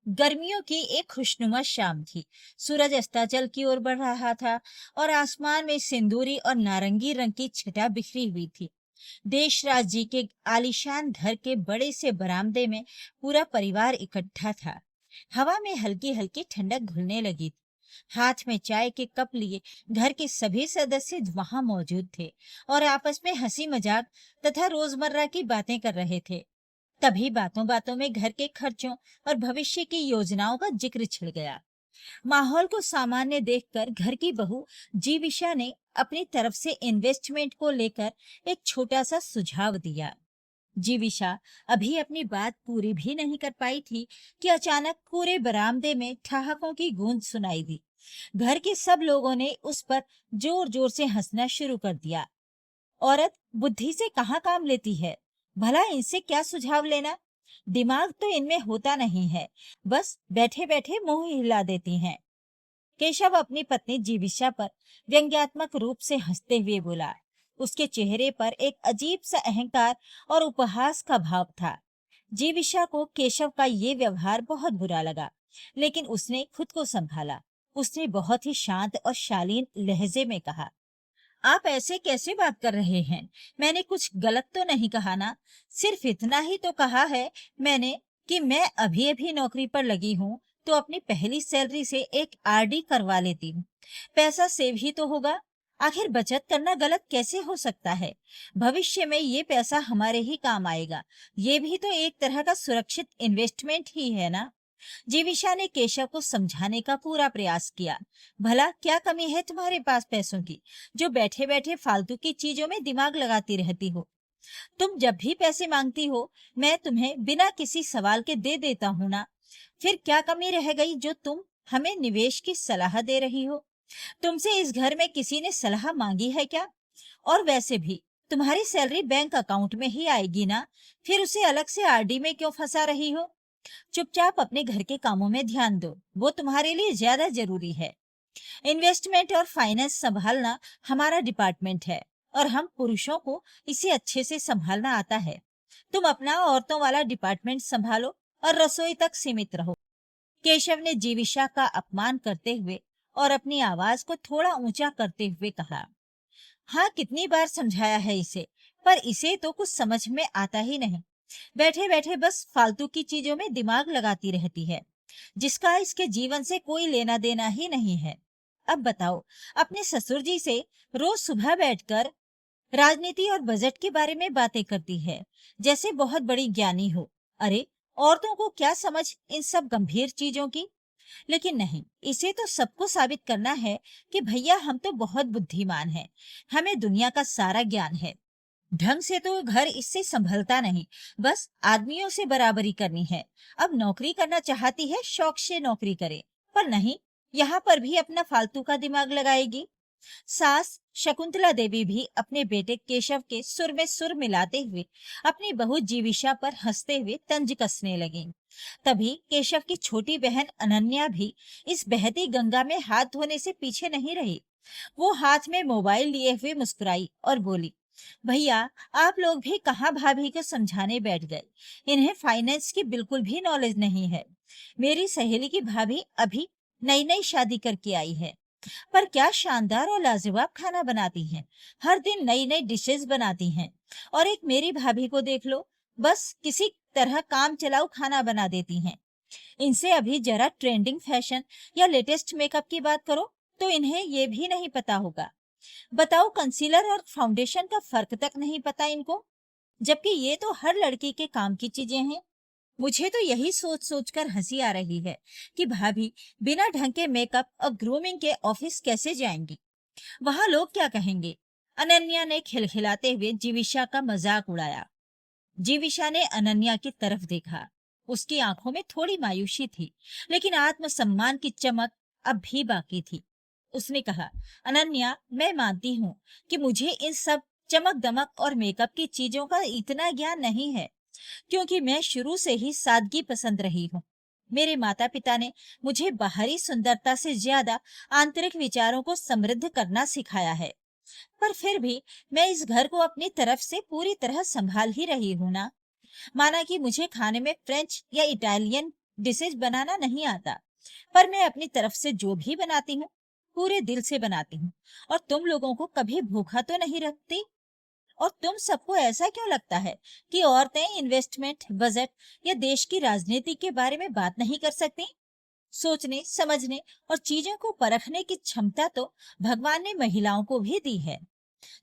गर्मियों की एक खुशनुमा शाम थी। सूरज अस्ताचल की ओर बढ़ रहा था और आसमान में सिंदूरी और नारंगी रंग की छटा बिखरी हुई थी। देशराज जी के आलीशान घर के बड़े से बरामदे में पूरा परिवार इकट्ठा था। हवा में हल्की हल्की ठंडक घुलने लगी थी। हाथ में चाय के कप लिए घर के सभी सदस्य वहां मौजूद थे और आपस में हंसी मजाक तथा रोजमर्रा की बातें कर रहे थे। तभी बातों बातों में घर के खर्चों और भविष्य की योजनाओं का जिक्र छिड़ गया। माहौल को सामान्य देखकर घर की बहू जीविशा ने अपनी तरफ से इन्वेस्टमेंट को लेकर एक छोटा सा सुझाव दिया। जीविशा अभी अपनी बात पूरी भी नहीं कर पाई थी कि अचानक पूरे बरामदे में ठहाकों की गूंज सुनाई दी। घर के सब लोगों ने उस पर जोर जोर से हंसना शुरू कर दिया। औरत बुद्धि से कहाँ काम लेती है, भला इनसे क्या सुझाव लेना, दिमाग तो इनमें होता नहीं है, बस बैठे बैठे मुंह हिला देती हैं। केशव अपनी पत्नी जीविशा पर व्यंग्यात्मक रूप से हंसते हुए बोला। उसके चेहरे पर एक अजीब सा अहंकार और उपहास का भाव था। जीविशा को केशव का ये व्यवहार बहुत बुरा लगा, लेकिन उसने खुद को संभाला। उसने बहुत ही शांत और शालीन लहजे में कहा, आप ऐसे कैसे बात कर रहे हैं? मैंने कुछ गलत तो नहीं कहा ना? सिर्फ इतना ही तो कहा है मैंने कि मैं अभी अभी नौकरी पर लगी हूँ, तो अपनी पहली सैलरी से एक आरडी करवा लेती हूँ। पैसा सेव ही तो होगा। आखिर बचत करना गलत कैसे हो सकता है? भविष्य में ये पैसा हमारे ही काम आएगा। ये भी तो एक तरह का सुरक्षित इन्वेस्टमेंट ही है ना? जीविशा ने केशव को समझाने का पूरा प्रयास किया। भला क्या कमी है तुम्हारे पास पैसों की, जो बैठे बैठे फालतू की चीजों में दिमाग लगाती रहती हो? तुम जब भी पैसे मांगती हो, मैं तुम्हें बिना किसी सवाल के दे देता हूं ना। फिर क्या कमी रह गई जो तुम हमें निवेश की सलाह दे रही हो? तुमसे इस घर में किसी ने सलाह मांगी है क्या? और वैसे भी तुम्हारी सैलरी बैंक अकाउंट में ही आएगी ना, फिर उसे अलग से आरडी में क्यों फंसा रही हो? चुपचाप अपने घर के कामों में ध्यान दो, वो तुम्हारे लिए ज्यादा जरूरी है। इन्वेस्टमेंट और फाइनेंस संभालना हमारा डिपार्टमेंट है और हम पुरुषों को इसे अच्छे से संभालना आता है। तुम अपना औरतों वाला डिपार्टमेंट संभालो और रसोई तक सीमित रहो। केशव ने जीविशा का अपमान करते हुए और अपनी आवाज को थोड़ा ऊंचा करते हुए कहा। हाँ, कितनी बार समझाया है इसे, पर इसे तो कुछ समझ में आता ही नहीं। बैठे बैठे बस फालतू की चीजों में दिमाग लगाती रहती है, जिसका इसके जीवन से कोई लेना देना ही नहीं है। अब बताओ, अपने ससुर जी से रोज सुबह बैठकर राजनीति और बजट के बारे में बातें करती है, जैसे बहुत बड़ी ज्ञानी हो। अरे, औरतों को क्या समझ इन सब गंभीर चीजों की? लेकिन नहीं, इसे तो सबको साबित करना है कि भैया हम तो बहुत बुद्धिमान हैं, हमें दुनिया का सारा ज्ञान है। ढंग से तो घर इससे संभलता नहीं, बस आदमियों से बराबरी करनी है। अब नौकरी करना चाहती है, शौक से नौकरी करे, पर नहीं, यहाँ पर भी अपना फालतू का दिमाग लगाएगी। सास शकुंतला देवी भी अपने बेटे केशव के सुर में सुर मिलाते हुए अपनी बहू जीविशा पर हंसते हुए तंज कसने लगी। तभी केशव की छोटी बहन अनन्या भी इस बहती गंगा में हाथ धोने से पीछे नहीं रही। वो हाथ में मोबाइल लिए हुए मुस्कुराई और बोली, भैया आप लोग भी कहाँ भाभी को समझाने बैठ गए, इन्हें फाइनेंस की बिल्कुल भी नॉलेज नहीं है। मेरी सहेली की भाभी अभी नई नई शादी करके आई है, पर क्या शानदार और लाजवाब खाना बनाती हैं। हर दिन नई नई डिशेस बनाती हैं। और एक मेरी भाभी को देख लो, बस किसी तरह काम चलाऊ खाना बना देती हैं। इनसे अभी जरा ट्रेंडिंग फैशन या लेटेस्ट मेकअप की बात करो तो इन्हें ये भी नहीं पता होगा। बताओ, कंसीलर और फाउंडेशन का फर्क तक नहीं पता इनको, जबकि ये तो हर लड़की के काम की चीजें हैं। मुझे तो यही सोच सोचकर हंसी आ रही है कि भाभी बिना ढंग के मेकअप और ग्रूमिंग के ऑफिस कैसे जाएंगी, वहां लोग क्या कहेंगे? अनन्या ने खिलखिलाते हुए जीविशा का मजाक उड़ाया। जीविशा ने अनन्या की तरफ देखा। उसकी आंखों में थोड़ी मायूसी थी, लेकिन आत्मसम्मान की चमक अब भी बाकी थी। उसने कहा, अनन्या, मैं मानती हूँ कि मुझे इन सब चमक दमक और मेकअप की चीजों का इतना ज्ञान नहीं है, क्योंकि मैं शुरू से ही सादगी पसंद रही हूँ। मेरे माता पिता ने मुझे बाहरी सुंदरता से ज्यादा आंतरिक विचारों को समृद्ध करना सिखाया है। पर फिर भी मैं इस घर को अपनी तरफ से पूरी तरह संभाल ही रही हूं ना। माना कि मुझे खाने में फ्रेंच या इटालियन डिशेज बनाना नहीं आता, पर मैं अपनी तरफ से जो भी बनाती हूँ पूरे दिल से बनाती हूँ। और तुम लोगों को कभी भूखा तो नहीं रखती। और तुम सबको ऐसा क्यों लगता है कि औरतें इन्वेस्टमेंट, बजट या देश की राजनीति के बारे में बात नहीं कर सकती? सोचने, समझने और चीजों को परखने की क्षमता तो भगवान ने महिलाओं को भी दी है।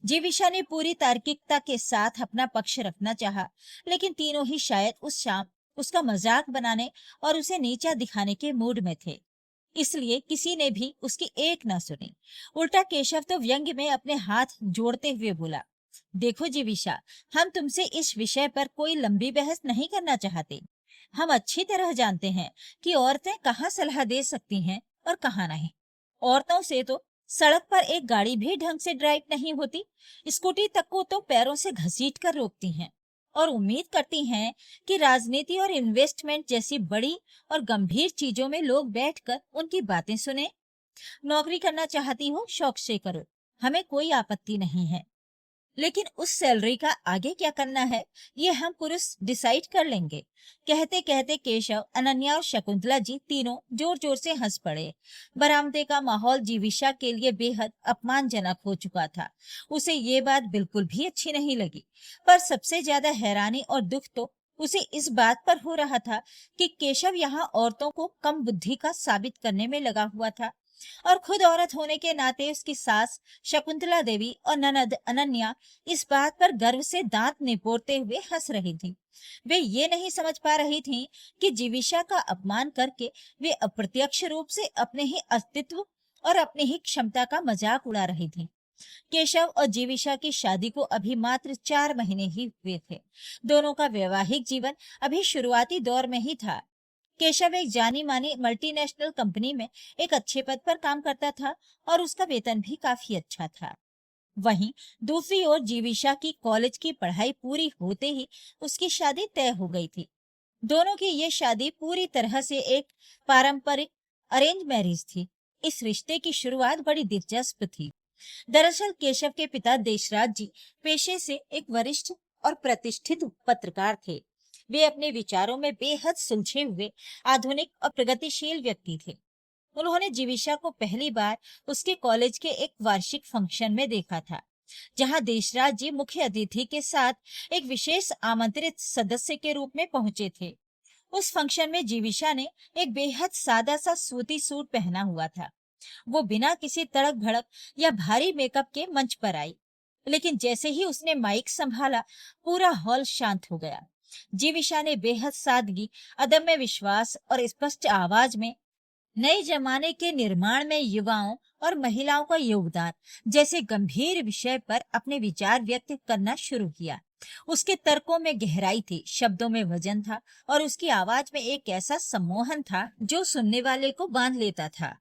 जीविशा ने पूरी तार्किकता के साथ अपना पक्ष रखना चाहा, लेकिन तीनों ही शायद उस शाम उसका मजाक बनाने और उसे नीचा दिखाने के मूड में थे। इसलिए किसी ने भी उसकी एक ना सुनी। उल्टा केशव तो व्यंग्य में अपने हाथ जोड़ते हुए बोला, देखो जीविशा, हम तुमसे इस विषय पर कोई लंबी बहस नहीं करना चाहते। हम अच्छी तरह जानते हैं कि औरतें कहाँ सलाह दे सकती हैं और कहाँ नहीं। औरतों से तो सड़क पर एक गाड़ी भी ढंग से ड्राइव नहीं होती, स्कूटी तक को तो पैरों से घसीट कर रोकती हैं और उम्मीद करती हैं कि राजनीति और इन्वेस्टमेंट जैसी बड़ी और गंभीर चीजों में लोग बैठकर उनकी बातें सुने। नौकरी करना चाहती हो, शौक से करो, हमें कोई आपत्ति नहीं है, लेकिन उस सैलरी का आगे क्या करना है ये हम पुरुष डिसाइड कर लेंगे। कहते कहते केशव, अनन्या और शकुंतला जी तीनों जोर जोर से हंस पड़े। बरामदे का माहौल जीविशा के लिए बेहद अपमानजनक हो चुका था। उसे ये बात बिल्कुल भी अच्छी नहीं लगी, पर सबसे ज्यादा हैरानी और दुख तो उसे इस बात पर हो रहा था कि केशव यहाँ औरतों को कम बुद्धि का साबित करने में लगा हुआ था। और खुद औरत होने के नाते उसकी सास शकुंतला देवी और ननद अनन्या इस बात पर गर्व से दांत निपोरते हुए हंस रही थी। वे ये नहीं समझ पा रही थीं कि जीविशा का अपमान करके वे अप्रत्यक्ष रूप से अपने ही अस्तित्व और अपनी ही क्षमता का मजाक उड़ा रही थीं। केशव और जीविशा की शादी को अभी मात्र 4 महीने ही हुए थे। दोनों का वैवाहिक जीवन अभी शुरुआती दौर में ही था। केशव एक जानी मानी मल्टीनेशनल कंपनी में एक अच्छे पद पर काम करता था और उसका वेतन भी काफी अच्छा था। वहीं दूसरी ओर जीविशा की कॉलेज की पढ़ाई पूरी होते ही उसकी शादी तय हो गई थी। दोनों की ये शादी पूरी तरह से एक पारंपरिक अरेंज मैरिज थी। इस रिश्ते की शुरुआत बड़ी दिलचस्प थी। दरअसल केशव के पिता देशराज जी पेशे से एक वरिष्ठ और प्रतिष्ठित पत्रकार थे। वे अपने विचारों में बेहद सुलझे हुए आधुनिक और प्रगतिशील व्यक्ति थे। उन्होंने जीविशा को पहली बार उसके कॉलेज के एक वार्षिक फंक्शन में देखा था, जहां देशराज जी मुख्य अतिथि के साथ एक विशेष आमंत्रित सदस्य के रूप में पहुंचे थे। उस फंक्शन में जीविशा ने एक बेहद सादा सा सूती सूट पहना हुआ था। वो बिना किसी तड़क भड़क या भारी मेकअप के मंच पर आई, लेकिन जैसे ही उसने माइक संभाला पूरा हॉल शांत हो गया। जीविशा ने बेहद सादगी, अदम्य विश्वास और स्पष्ट आवाज में नए जमाने के निर्माण में युवाओं और महिलाओं का योगदान जैसे गंभीर विषय पर अपने विचार व्यक्त करना शुरू किया। उसके तर्कों में गहराई थी, शब्दों में वजन था और उसकी आवाज में एक ऐसा सम्मोहन था जो सुनने वाले को बांध लेता था।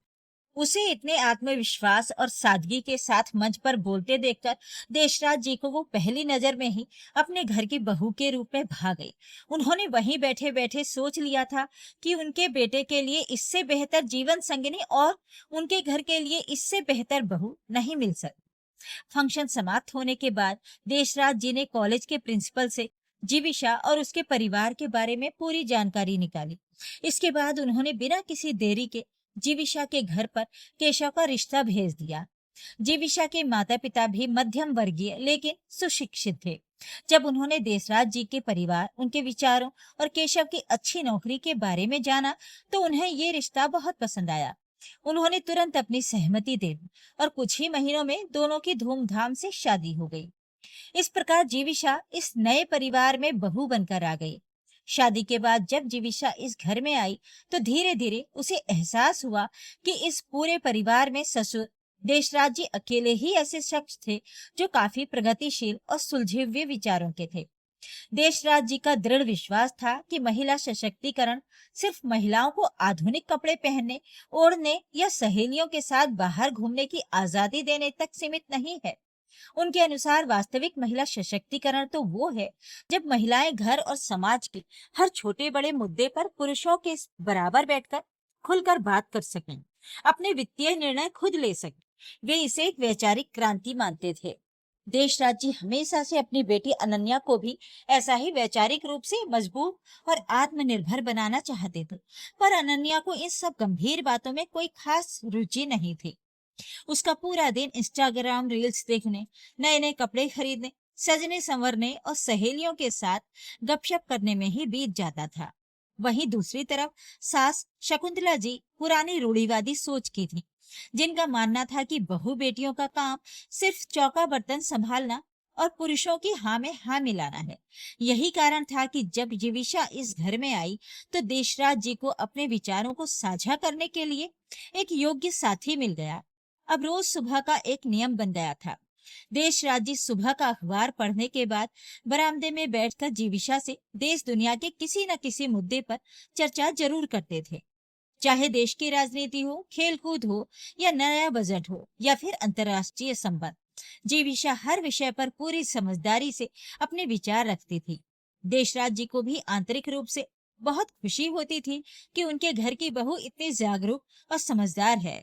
उसे इतने आत्मविश्वास और सादगी के साथ मंच पर बोलते देखकर देशराज जी को वो पहली नजर में ही अपने घर की बहू के रूप में भा गई। उन्होंने वहीं बैठे बैठे सोच लिया था कि उनके बेटे के लिए इससे बेहतर जीवन संगिनी और उनके घर के लिए इससे बेहतर बहू नहीं मिल सकती। फंक्शन समाप्त होने के बाद देशराज जी ने कॉलेज के प्रिंसिपल से जीविशा और उसके परिवार के बारे में पूरी जानकारी निकाली। इसके बाद उन्होंने बिना किसी देरी के जीविशा के घर पर केशव का रिश्ता भेज दिया। जीविशा के माता पिता भी मध्यम वर्गीय लेकिन सुशिक्षित थे। जब उन्होंने देशराज जी के परिवार, उनके विचारों और केशव की अच्छी नौकरी के बारे में जाना तो उन्हें ये रिश्ता बहुत पसंद आया। उन्होंने तुरंत अपनी सहमति दे दी और कुछ ही महीनों में दोनों की धूमधाम से शादी हो गई। इस प्रकार जीविशा इस नए परिवार में बहू बनकर आ गई। शादी के बाद जब जीविशा इस घर में आई तो धीरे धीरे उसे एहसास हुआ कि इस पूरे परिवार में ससुर देशराज जी अकेले ही ऐसे शख्स थे जो काफी प्रगतिशील और सुलझे हुए विचारों के थे। देशराज जी का दृढ़ विश्वास था कि महिला सशक्तिकरण सिर्फ महिलाओं को आधुनिक कपड़े पहनने, ओढ़ने या सहेलियों के साथ बाहर घूमने की आजादी देने तक सीमित नहीं है। उनके अनुसार वास्तविक महिला सशक्तिकरण तो वो है जब महिलाएं घर और समाज के हर छोटे बड़े मुद्दे पर पुरुषों के बराबर बैठकर खुलकर बात कर सकें, अपने वित्तीय निर्णय खुद ले सकें। वे इसे एक वैचारिक क्रांति मानते थे। देश राज्य हमेशा से अपनी बेटी अनन्या को भी ऐसा ही वैचारिक रूप से मजबूत और आत्मनिर्भर बनाना चाहते थे, पर अनन्या को इन सब गंभीर बातों में कोई खास रुचि नहीं थी। उसका पूरा दिन इंस्टाग्राम रील्स देखने, नए नए कपड़े खरीदने, सजने संवरने और सहेलियों के साथ गपशप करने में ही बीत जाता था। वहीं दूसरी तरफ सास शकुंतला जी पुरानी रूढ़िवादी सोच की थी, जिनका मानना था कि बहू बेटियों का काम सिर्फ चौका बर्तन संभालना और पुरुषों की हाँ में हाँ मिलाना है। यही कारण था कि जब जीविशा इस घर में आई तो देशराज जी को अपने विचारों को साझा करने के लिए एक योग्य साथी मिल गया। अब रोज सुबह का एक नियम बन गया था। देश राज्य सुबह का अखबार पढ़ने के बाद बरामदे में बैठकर जीविशा से देश दुनिया के किसी न किसी मुद्दे पर चर्चा जरूर करते थे। चाहे देश की राजनीति हो, खेलकूद हो या नया बजट हो या फिर अंतर्राष्ट्रीय संबंध, जीविशा हर विषय पर पूरी समझदारी से अपने विचार रखती थी। देशराज जी को भी आंतरिक रूप से बहुत खुशी होती थी कि उनके घर की बहू इतनी जागरूक और समझदार है।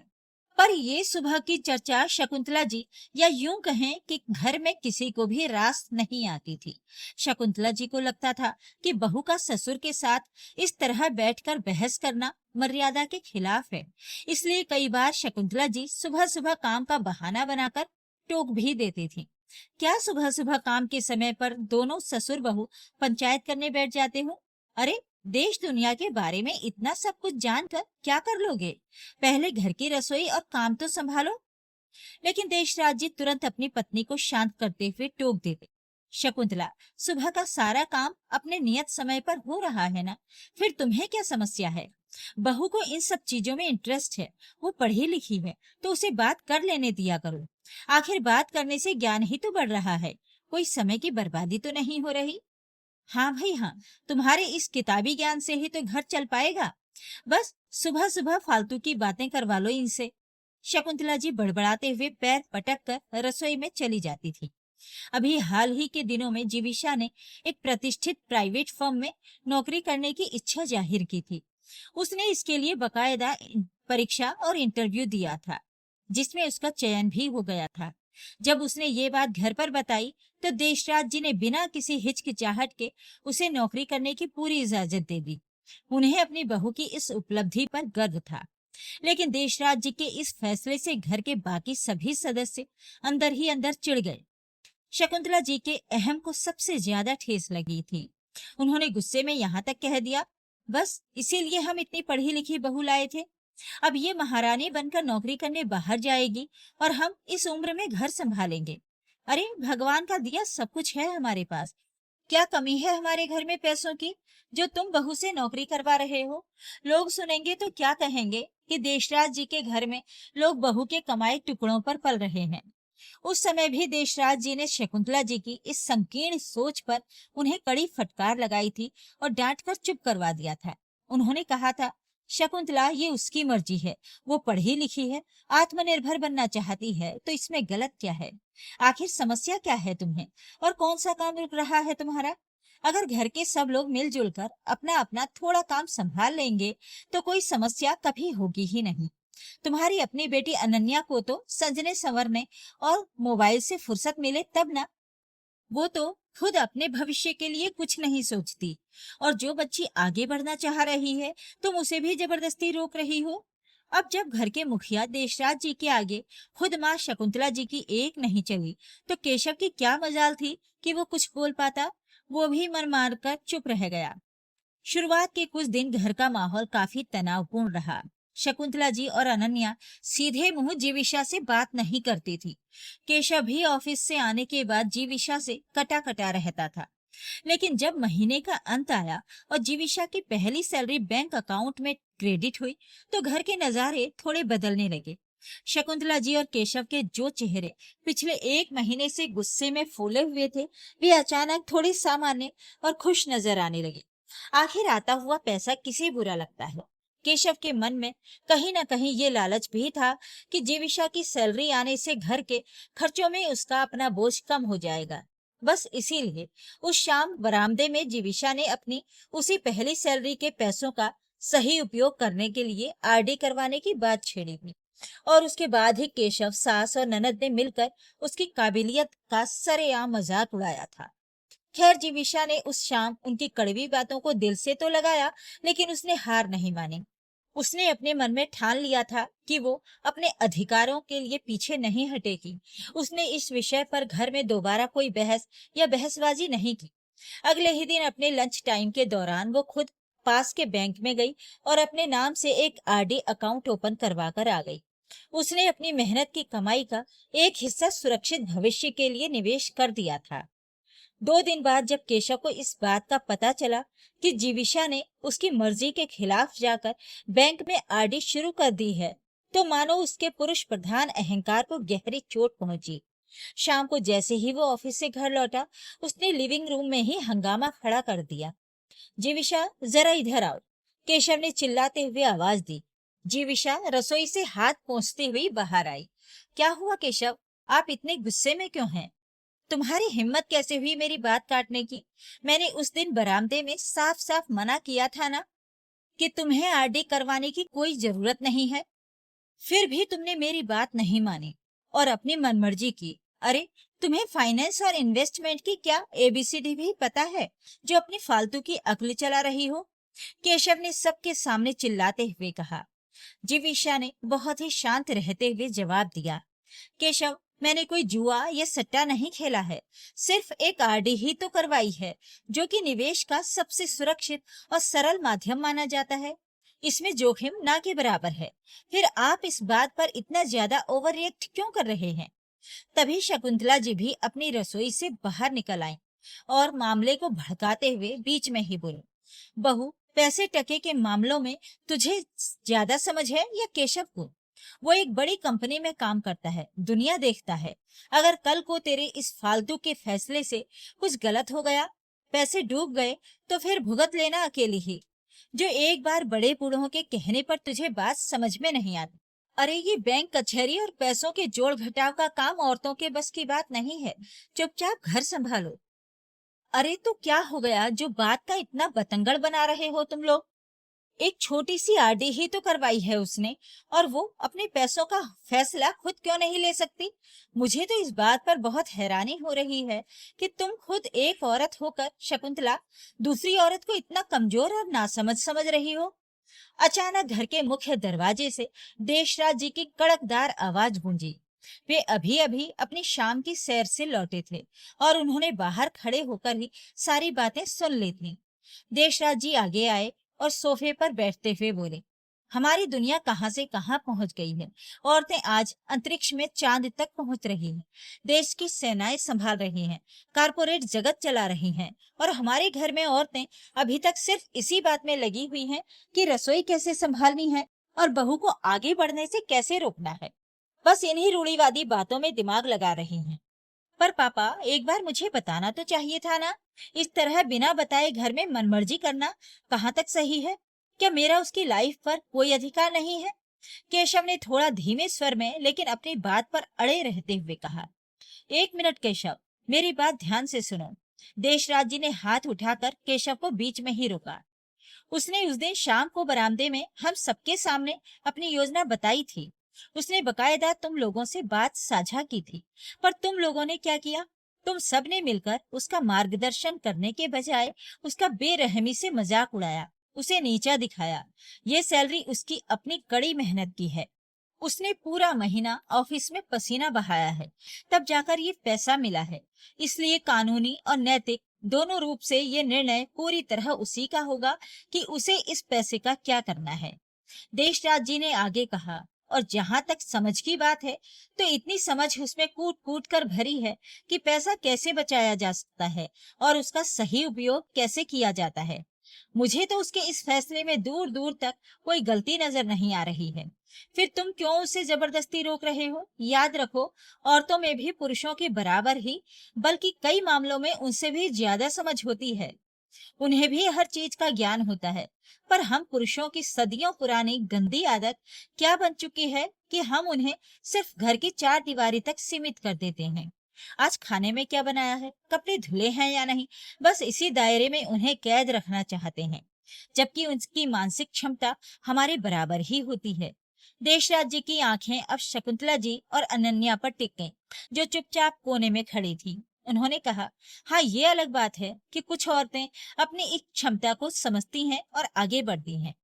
पर ये सुबह की चर्चा शकुंतला जी या यूं कहें कि घर में किसी को भी रास नहीं आती थी। शकुंतला जी को लगता था कि बहू का ससुर के साथ इस तरह बैठकर बहस करना मर्यादा के खिलाफ है। इसलिए कई बार शकुंतला जी सुबह सुबह काम का बहाना बनाकर टोक भी देती थी। क्या सुबह सुबह काम के समय पर दोनों ससुर बहू पंचायत करने बैठ जाते हो? अरे, देश दुनिया के बारे में इतना सब कुछ जानकर क्या कर लोगे? पहले घर की रसोई और काम तो संभालो। लेकिन देशराज जी तुरंत अपनी पत्नी को शांत करते हुए टोक देते। शकुंतला, सुबह का सारा काम अपने नियत समय पर हो रहा है ना, फिर तुम्हें क्या समस्या है? बहू को इन सब चीजों में इंटरेस्ट है, वो पढ़ी लिखी है, तो उसे बात कर लेने दिया करो। आखिर बात करने से ज्ञान ही तो बढ़ रहा है, कोई समय की बर्बादी तो नहीं हो रही। हाँ भाई हाँ, तुम्हारे इस किताबी ज्ञान से ही तो घर चल पाएगा। बस सुबह सुबह फालतू की बातें करवा लो इनसे। शकुंतला जी बड़बड़ाते हुए पैर पटक कर रसोई में चली जाती थी। अभी हाल ही के दिनों में जीविशा ने एक प्रतिष्ठित प्राइवेट फर्म में नौकरी करने की इच्छा जाहिर की थी। उसने इसके लिए बकायदा परीक्षा और इंटरव्यू दिया था, जिसमें उसका चयन भी हो गया था। जब उसने ये बात घर पर बताई तो देशराज जी ने बिना किसी हिचकिचाहट के उसे नौकरी करने की पूरी इजाजत दे दी। उन्हें अपनी बहू की इस उपलब्धि पर गर्व था। लेकिन देशराज जी के इस फैसले से घर के बाकी सभी सदस्य अंदर ही अंदर चिढ़ गए। शकुंतला जी के अहम को सबसे ज्यादा ठेस लगी थी। उन्होंने गुस्से में यहाँ तक कह दिया, बस इसीलिए हम इतनी पढ़ी लिखी बहू लाए थे। अब ये महारानी बनकर नौकरी करने बाहर जाएगी और हम इस उम्र में घर संभालेंगे। अरे, भगवान का दिया सब कुछ है हमारे पास, क्या कमी है हमारे घर में पैसों की जो तुम बहू से नौकरी करवा रहे हो? लोग सुनेंगे तो क्या कहेंगे कि देशराज जी के घर में लोग बहू के कमाए टुकड़ों पर पल रहे हैं। उस समय भी देशराज जी ने शकुंतला जी की इस संकीर्ण सोच पर उन्हें कड़ी फटकार लगाई थी और डांट कर चुप करवा दिया था। उन्होंने कहा था, शकुंतला, ये उसकी मर्जी है, वो पढ़ी लिखी है, आत्मनिर्भर बनना चाहती है, तो इसमें गलत क्या है? आखिर समस्या क्या है तुम्हें, और कौन सा काम रुक रहा है तुम्हारा? अगर घर के सब लोग मिलजुल कर अपना अपना थोड़ा काम संभाल लेंगे तो कोई समस्या कभी होगी ही नहीं। तुम्हारी अपनी बेटी अनन्या को तो सजने संवरने और मोबाइल से फुर्सत मिले तब ना। वो तो खुद अपने भविष्य के लिए कुछ नहीं सोचती, और जो बच्ची आगे बढ़ना चाह रही है तुम उसे भी जबरदस्ती रोक रही हो। अब जब घर के मुखिया देशराज जी के आगे खुद माँ शकुंतला जी की एक नहीं चली तो केशव की क्या मजाल थी कि वो कुछ बोल पाता। वो भी मन मार कर चुप रह गया। शुरुआत के कुछ दिन घर का माहौल काफी तनावपूर्ण रहा। शकुंतला जी और अनन्या सीधे मुंह जीविशा से बात नहीं करती थी। केशव भी ऑफिस से आने के बाद जीविशा से कटा कटा रहता था। लेकिन जब महीने का अंत आया और जीविशा की पहली सैलरी बैंक अकाउंट में क्रेडिट हुई तो घर के नजारे थोड़े बदलने लगे। शकुंतला जी और केशव के जो चेहरे पिछले एक महीने से गुस्से में फूले हुए थे, वे अचानक थोड़े सामान्य और खुश नजर आने लगे। आखिर आता हुआ पैसा किसे बुरा लगता है? केशव के मन में कहीं ना कहीं ये लालच भी था कि जीविशा की सैलरी आने से घर के खर्चों में उसका अपना बोझ कम हो जाएगा। बस इसीलिए उस शाम बरामदे में जीविशा ने अपनी उसी पहली सैलरी के पैसों का सही उपयोग करने के लिए आरडी करवाने की बात छेड़ी थी। और उसके बाद ही केशव, सास और ननद ने मिलकर उसकी काबिलियत का सरेआम मजाक उड़ाया था। खैर, जीविशा ने उस शाम उनकी कड़वी बातों को दिल से तो लगाया, लेकिन उसने हार नहीं मानी। उसने अपने मन में ठान लिया था कि वो अपने अधिकारों के लिए पीछे नहीं हटेगी। उसने इस विषय पर घर में दोबारा कोई बहस या बहसबाजी नहीं की। अगले ही दिन अपने लंच टाइम के दौरान वो खुद पास के बैंक में गई और अपने नाम से एक आरडी अकाउंट ओपन करवा कर आ गई। उसने अपनी मेहनत की कमाई का एक हिस्सा सुरक्षित भविष्य के लिए निवेश कर दिया था। 2 दिन बाद जब केशव को इस बात का पता चला कि जीविशा ने उसकी मर्जी के खिलाफ जाकर बैंक में आरडी शुरू कर दी है, तो मानो उसके पुरुष प्रधान अहंकार को गहरी चोट पहुंची। शाम को जैसे ही वो ऑफिस से घर लौटा, उसने लिविंग रूम में ही हंगामा खड़ा कर दिया। जीविशा, जरा इधर आओ, केशव ने चिल्लाते हुए आवाज दी। जीविशा रसोई से हाथ पोंछती हुई बाहर आई। क्या हुआ केशव, आप इतने गुस्से में क्यों हैं? तुम्हारी हिम्मत कैसे हुई मेरी बात काटने की? मैंने उस दिन बरामदे में साफ साफ मना किया था ना कि तुम्हें आरडी करवाने की कोई जरूरत नहीं है। फिर भी तुमने मेरी बात नहीं मानी और अपनी मनमर्जी की। अरे, तुम्हें फाइनेंस और इन्वेस्टमेंट की क्या एबीसीडी भी पता है, जो अपनी फालतू की अक्ल चला रही हो? केशव ने सबके सामने चिल्लाते हुए कहा। जीविशा ने बहुत ही शांत रहते हुए जवाब दिया। केशव, मैंने कोई जुआ या सट्टा नहीं खेला है, सिर्फ एक आरडी ही तो करवाई है, जो कि निवेश का सबसे सुरक्षित और सरल माध्यम माना जाता है। इसमें जोखिम ना के बराबर है। फिर आप इस बात पर इतना ज्यादा ओवर रिएक्ट क्यों कर रहे हैं? तभी शकुंतला जी भी अपनी रसोई से बाहर निकल आई और मामले को भड़काते हुए बीच में ही बोली। बहू, पैसे टके के मामलों में तुझे ज्यादा समझ है या केशव को? वो एक बड़ी कंपनी में काम करता है, दुनिया देखता है। अगर कल को तेरे इस फालतू के फैसले से कुछ गलत हो गया, पैसे डूब गए, तो फिर भुगत लेना अकेली ही। जो एक बार बड़े बूढ़ों के कहने पर तुझे बात समझ में नहीं आती। अरे, ये बैंक कचहरी और पैसों के जोड़ घटाव का काम औरतों के बस की बात नहीं है। चुपचाप घर संभालो। अरे, तो क्या हो गया जो बात का इतना बतंगड़ बना रहे हो तुम लोग? एक छोटी सी आरडी ही तो करवाई है उसने, और वो अपने पैसों का फैसला खुद क्यों नहीं ले सकती? मुझे तो इस बात पर बहुत हैरानी हो रही है कि तुम खुद एक औरत होकर, शकुंतला, दूसरी औरत को इतना कमजोर और नासमझ समझ रही हो। अचानक घर के मुख्य दरवाजे से देशराज जी की कड़कदार आवाज गूंजी। वे अभी अभी अपनी शाम की सैर से लौटे थे और उन्होंने बाहर खड़े होकर ही सारी बातें सुन ली थी। देशराज जी आगे आए और सोफे पर बैठते हुए बोले। हमारी दुनिया कहाँ से कहाँ पहुंच गई है। औरतें आज अंतरिक्ष में चांद तक पहुंच रही हैं, देश की सेनाएं संभाल रही हैं, कारपोरेट जगत चला रही हैं, और हमारे घर में औरतें अभी तक सिर्फ इसी बात में लगी हुई हैं कि रसोई कैसे संभालनी है और बहू को आगे बढ़ने से कैसे रोकना है। बस इन्हीं रूढ़िवादी बातों में दिमाग लगा रही हैं। पर पापा, एक बार मुझे बताना तो चाहिए था ना। इस तरह बिना बताए घर में मनमर्जी करना कहाँ तक सही है? क्या मेरा उसकी लाइफ पर कोई अधिकार नहीं है? केशव ने थोड़ा धीमे स्वर में लेकिन अपनी बात पर अड़े रहते हुए कहा। 1 मिनट केशव, मेरी बात ध्यान से सुनो। देशराज जी ने हाथ उठाकर केशव को बीच में ही रोका। उसने उस दिन शाम को बरामदे में हम सबके सामने अपनी योजना बताई थी। उसने बकायदा तुम लोगों से बात साझा की थी, पर तुम लोगों ने क्या किया? तुम सब ने मिलकर उसका मार्गदर्शन करने के बजाय उसका बेरहमी से मजाक उड़ाया, उसे नीचा दिखाया। ये सैलरी उसकी अपनी कड़ी मेहनत की है। उसने पूरा महीना ऑफिस में पसीना बहाया है, तब जाकर ये पैसा मिला है। इसलिए कानूनी और नैतिक दोनों रूप से ये निर्णय पूरी तरह उसी का होगा कि उसे इस पैसे का क्या करना है। देशराज जी ने आगे कहा, और जहां तक समझ की बात है, तो इतनी समझ उसमें कूट कूट कर भरी है कि पैसा कैसे बचाया जा सकता है और उसका सही उपयोग कैसे किया जाता है। मुझे तो उसके इस फैसले में दूर दूर तक कोई गलती नजर नहीं आ रही है। फिर तुम क्यों उसे जबरदस्ती रोक रहे हो? याद रखो, औरतों में भी पुरुषों के बराबर ही, बल्कि कई मामलों में उनसे भी ज्यादा समझ होती है। उन्हें भी हर चीज का ज्ञान होता है। पर हम पुरुषों की सदियों पुरानी गंदी आदत क्या बन चुकी है कि हम उन्हें सिर्फ घर की चार दीवारी तक सीमित कर देते हैं। आज खाने में क्या बनाया है, कपड़े धुले हैं या नहीं, बस इसी दायरे में उन्हें कैद रखना चाहते हैं, जबकि उनकी मानसिक क्षमता हमारे बराबर ही होती है। देशराज जी की आंखें अब शकुंतला जी और अनन्या पर टिक गईं, जो चुपचाप कोने में खड़ी थी। उन्होंने कहा, हाँ, ये अलग बात है कि कुछ औरतें अपनी इस क्षमता को समझती हैं और आगे बढ़ती हैं,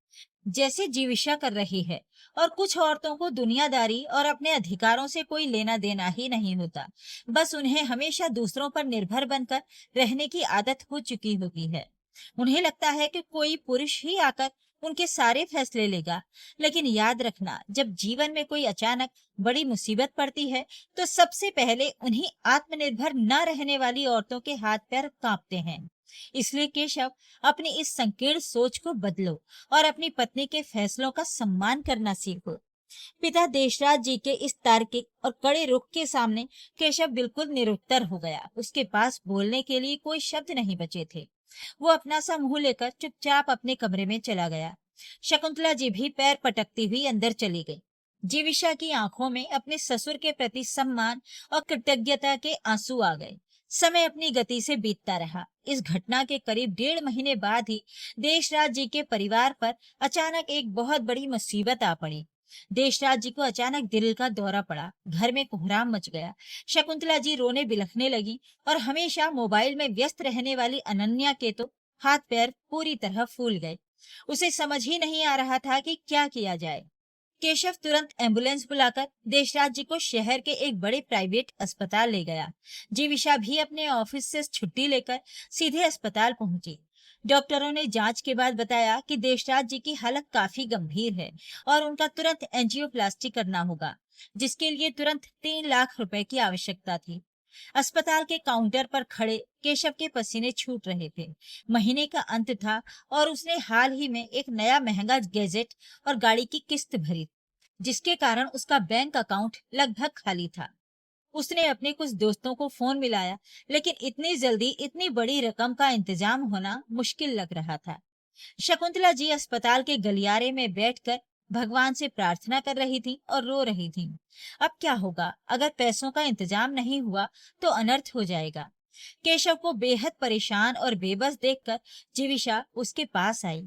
जैसे जीविशा कर रही है। और कुछ औरतों को दुनियादारी और अपने अधिकारों से कोई लेना देना ही नहीं होता। बस उन्हें हमेशा दूसरों पर निर्भर बनकर रहने की आदत हो चुकी होती है। उन्हें लगता है कि कोई पुरुष ही आकर उनके सारे फैसले लेगा। लेकिन याद रखना, जब जीवन में कोई अचानक बड़ी मुसीबत पड़ती है, तो सबसे पहले उन्हीं आत्मनिर्भर न रहने वाली औरतों के हाथ पैर कांपते हैं। इसलिए केशव, अपनी इस संकीर्ण सोच को बदलो और अपनी पत्नी के फैसलों का सम्मान करना सीखो। पिता देशराज जी के इस तार्किक और कड़े रुख के सामने केशव बिल्कुल निरुत्तर हो गया। उसके पास बोलने के लिए कोई शब्द नहीं बचे थे। वो अपना सा मुंह लेकर चुपचाप अपने कमरे में चला गया। शकुंतला जी भी पैर पटकती हुई अंदर चली गई। जीविशा की आंखों में अपने ससुर के प्रति सम्मान और कृतज्ञता के आंसू आ गए। समय अपनी गति से बीतता रहा। इस घटना के करीब 1.5 महीने बाद ही देशराज जी के परिवार पर अचानक एक बहुत बड़ी मुसीबत आ पड़ी। देशराज जी को अचानक दिल का दौरा पड़ा। घर में कोहराम मच गया। शकुंतला जी रोने बिलखने लगी और हमेशा मोबाइल में व्यस्त रहने वाली अनन्या के तो हाथ पैर पूरी तरह फूल गए। उसे समझ ही नहीं आ रहा था कि क्या किया जाए। केशव तुरंत एम्बुलेंस बुलाकर देशराज जी को शहर के एक बड़े प्राइवेट अस्पताल ले गया। जीविशा भी अपने ऑफिस से छुट्टी लेकर सीधे अस्पताल पहुंची। डॉक्टरों ने जांच के बाद बताया कि देशराज जी की हालत काफी गंभीर है और उनका तुरंत एंजियोप्लास्टी करना होगा, जिसके लिए तुरंत 3 लाख रुपए की आवश्यकता थी। अस्पताल के काउंटर पर खड़े केशव के पसीने छूट रहे थे। महीने का अंत था और उसने हाल ही में एक नया महंगा गैजेट और गाड़ी की किस्त भरी, जिसके कारण उसका बैंक अकाउंट लगभग खाली था। उसने अपने कुछ दोस्तों को फोन मिलाया, लेकिन इतनी जल्दी इतनी बड़ी रकम का इंतजाम होना मुश्किल लग रहा था। शकुंतला जी अस्पताल के गलियारे में बैठकर भगवान से प्रार्थना कर रही थी और रो रही थी। अब क्या होगा? अगर पैसों का इंतजाम नहीं हुआ तो अनर्थ हो जाएगा। केशव को बेहद परेशान और बेबस देखकर जीविशा उसके पास आई।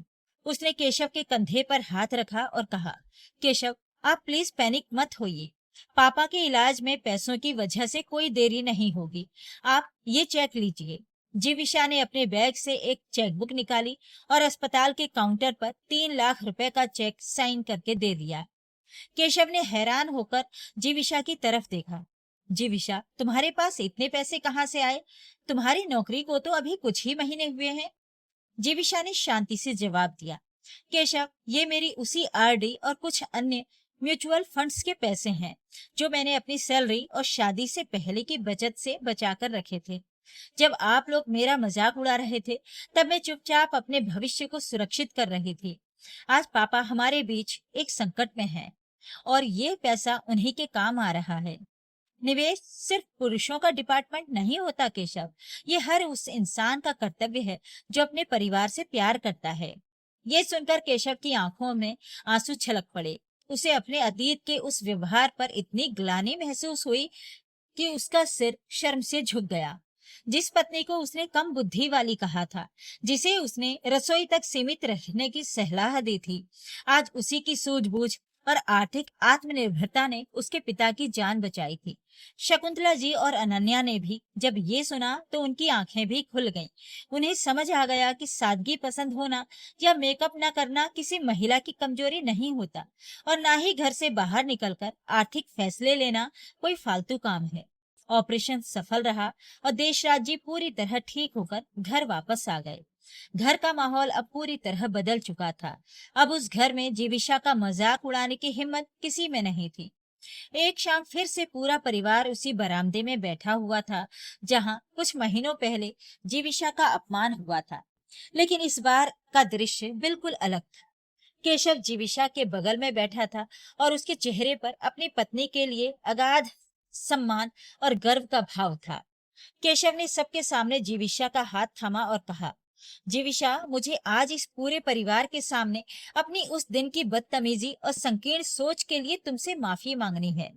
उसने केशव के कंधे पर हाथ रखा और कहा, केशव, आप प्लीज पैनिक मत होइए। पापा के इलाज में पैसों की वजह से कोई देरी नहीं होगी। आप ये चेक लीजिए। जीविशा ने अपने बैग से एक चेकबुक निकाली और अस्पताल के काउंटर पर 3 लाख रुपए का चेक साइन करके दे दिया। केशव ने हैरान होकर जीविशा की तरफ देखा। जीविशा, तुम्हारे पास इतने पैसे कहाँ से आए? तुम्हारी नौकरी को तो अभी कुछ ही महीने हुए हैं। जीविशा ने शांति से जवाब दिया, केशव, ये मेरी उसी आरडी और कुछ अन्य म्यूचुअल फंड्स के पैसे हैं, जो मैंने अपनी सैलरी और शादी से पहले की बचत से बचाकर रखे थे। जब आप लोग मेरा मजाक उड़ा रहे थे, तब मैं चुपचाप अपने भविष्य को सुरक्षित कर रही थी। आज पापा हमारे बीच एक संकट में हैं और ये पैसा उन्हीं के काम आ रहा है। निवेश सिर्फ पुरुषों का डिपार्टमेंट नहीं होता केशव, ये हर उस इंसान का कर्तव्य है जो अपने परिवार से प्यार करता है। ये सुनकर केशव की आंखों में आंसू छलक पड़े। उसे अपने अतीत के उस व्यवहार पर इतनी ग्लानि महसूस हुई कि उसका सिर शर्म से झुक गया। जिस पत्नी को उसने कम बुद्धि वाली कहा था, जिसे उसने रसोई तक सीमित रहने की सलाह दी थी, आज उसी की सूझबूझ और आर्थिक आत्मनिर्भरता ने उसके पिता की जान बचाई थी। शकुंतला जी और अनन्या ने भी जब ये सुना तो उनकी आंखें भी खुल गईं। उन्हें समझ आ गया कि सादगी पसंद होना या मेकअप न करना किसी महिला की कमजोरी नहीं होता और ना ही घर से बाहर निकलकर आर्थिक फैसले लेना कोई फालतू काम है। ऑपरेशन सफल रहा और देशराज जी पूरी तरह ठीक होकर घर वापस आ गए। घर का माहौल अब पूरी तरह बदल चुका था। अब उस घर में जीविशा का मजाक उड़ाने की हिम्मत किसी में नहीं थी। एक शाम फिर से पूरा परिवार उसी बरामदे में बैठा हुआ था, जहां कुछ महीनों पहले जीविशा का अपमान हुआ था। लेकिन इस बार का दृश्य बिल्कुल अलग था। केशव जीविशा के बगल में बैठा था और उसके चेहरे पर अपनी पत्नी के लिए अगाध सम्मान और गर्व का भाव था। केशव ने सबके सामने जीविशा का हाथ थामा और कहा, जीविशा, मुझे आज इस पूरे परिवार के सामने अपनी उस दिन की बदतमीजी और संकीर्ण सोच के लिए तुमसे माफी मांगनी है।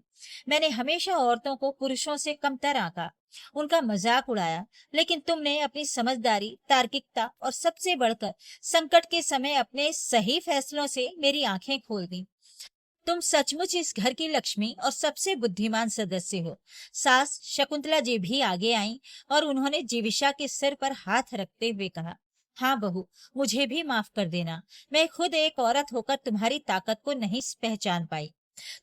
मैंने हमेशा औरतों को पुरुषों से कमतर आंका, उनका मजाक उड़ाया, लेकिन तुमने अपनी समझदारी, तार्किकता और सबसे बढ़कर संकट के समय अपने सही फैसलों से मेरी आंखें खोल दी। तुम सचमुच इस घर की लक्ष्मी और सबसे बुद्धिमान सदस्य हो। सास शकुंतला जी भी आगे आईं और उन्होंने जीविशा के सिर पर हाथ रखते हुए कहा, हाँ बहू, मुझे भी माफ कर देना। मैं खुद एक औरत होकर तुम्हारी ताकत को नहीं पहचान पाई।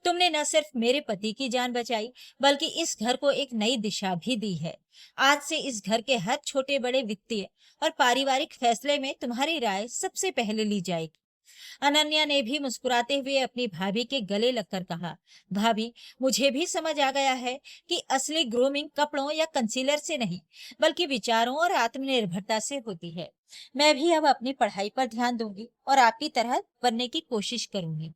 तुमने न सिर्फ मेरे पति की जान बचाई, बल्कि इस घर को एक नई दिशा भी दी है। आज से इस घर के हर छोटे बड़े वित्तीय और पारिवारिक फैसले में तुम्हारी राय सबसे पहले ली जाएगी। अनन्या ने भी मुस्कुराते हुए अपनी भाभी के गले लगकर कहा, भाभी, मुझे भी समझ आ गया है कि असली ग्रूमिंग कपड़ों या कंसीलर से नहीं, बल्कि विचारों और आत्मनिर्भरता से होती है। मैं भी अब अपनी पढ़ाई पर ध्यान दूंगी और आपकी तरह बनने की कोशिश करूंगी।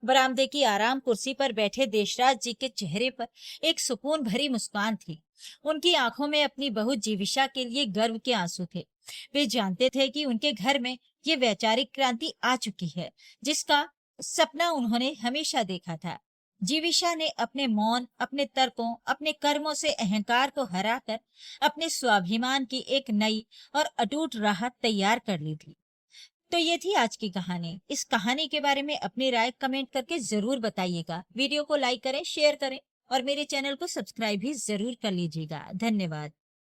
बरामदे की आराम कुर्सी पर बैठे देशराज जी के चेहरे पर एक सुकून भरी मुस्कान थी। उनकी आंखों में अपनी बहू जीविशा के लिए गर्व के आंसू थे। वे जानते थे कि उनके घर में ये वैचारिक क्रांति आ चुकी है, जिसका सपना उन्होंने हमेशा देखा था। जीविशा ने अपने मौन, अपने तर्कों, अपने कर्मों से अहंकार को हराकर अपने स्वाभिमान की एक नई और अटूट राह तैयार कर ली थी। तो ये थी आज की कहानी। इस कहानी के बारे में अपनी राय कमेंट करके जरूर बताइएगा। वीडियो को लाइक करें, शेयर करें और मेरे चैनल को सब्सक्राइब भी जरूर कर लीजिएगा। धन्यवाद।